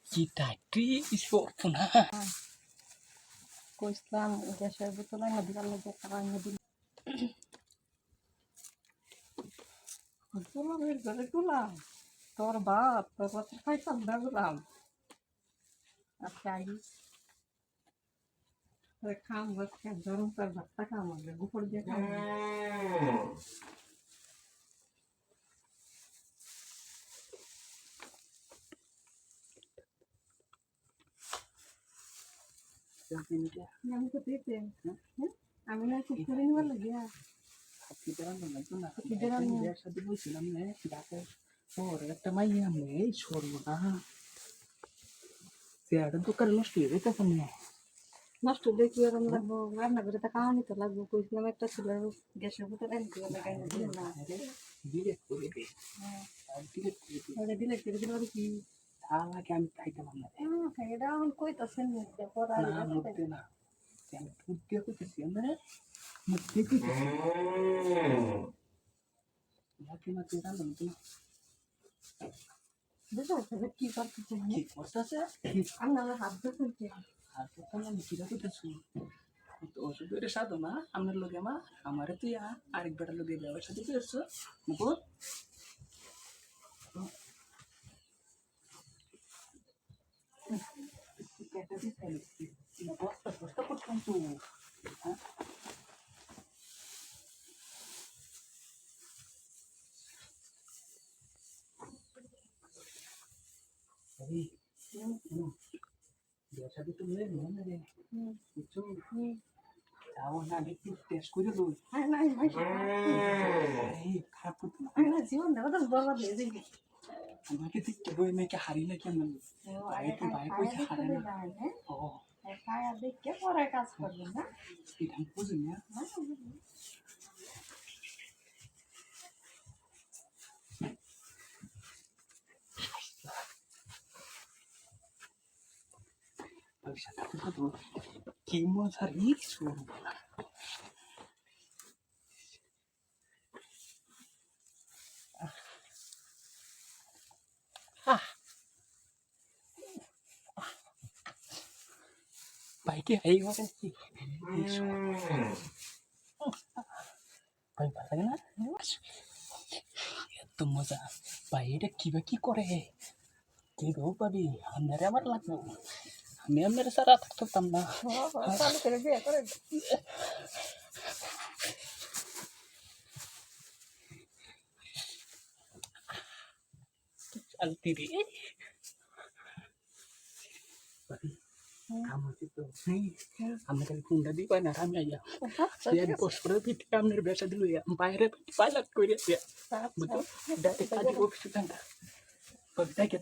Kita di ispona. Ko Islam গ্যাসের বোতলে না দিলাম না যে খাবার না দিলাম গোলামের ঘরে গোলাম তোর বাপ খাইতাম না গোলাম আচ্ছা আইস খাম ভাত খাম গরম তার ভাতটা খাম আগে উপর দিয়ে খাম আমি তো দিতে আমি না খুব করে নিবার লাগিয়া সাথে বলছিলাম না ডাকে শহরে একটা মাইয়া মেয়ে সরবো না পেয়ারের দোকান নষ্ট হয়ে যেতেছে না নষ্ট দেখি এরকম লাগবো রান্না করে তা খাওয়া নিতে লাগবো কইছিলাম একটা ছিল গ্যাসের বোতলে আনতে লাগাই না দিল না ডিলেট করে দে ডিলেট করে দে ওটা দিলে করে দিল কি তাহলে আমি খাইতাম না এটা এখন কইতাছেন পড়া না মরতে না আমি দুধ দিয়ে কইতেছি না মরতে কইতেছি লাকি মাকে রান্না তো বুঝো কি করতেছে কি করতেছে আমি আমার হাত ধরতে আর তো আমি কিরা কইতেছি তো ওষুধের সাধো না আপনার লোকে মা আমারে তুই আরেক বেটার লোকে ব্যবসা সাথে পেয়েছো মুকুট বস্তা করতাম তো ব্যবসা তো মেয়ে মনে রে বুঝছো যাও না একটু টেস্ট করে দো খারাপ করতো না জীবন দেওয়া বরবাদ হয়ে যাবে আমাকে দেখতে বই মেয়েকে হারি না কেমন বাইকে বাইক হইতে হারে না ও খায়া দেখে পরে কাজ করবেন না এটা বুঝুন না ভবিষ্যৎটা তো কি মজার কিছু বাইকে এই হবে কি ভাই ভালো লাগে না এত মজা ভাই এটা কিবা কি করে কে গো পাবি আপনারে আমার লাগবে আমি আপনার সারা থাকতাম না চালু করে বিয়ে করে চলতি রে আমি খালি ফোনটা দিই পাই না আমি আইয়া পোস্ট করে পিঠে আপনার ব্যবসা দিল বাইরে পাইলাট করে ডাইরেক্ট কাজে অফিসে থাকা দেখে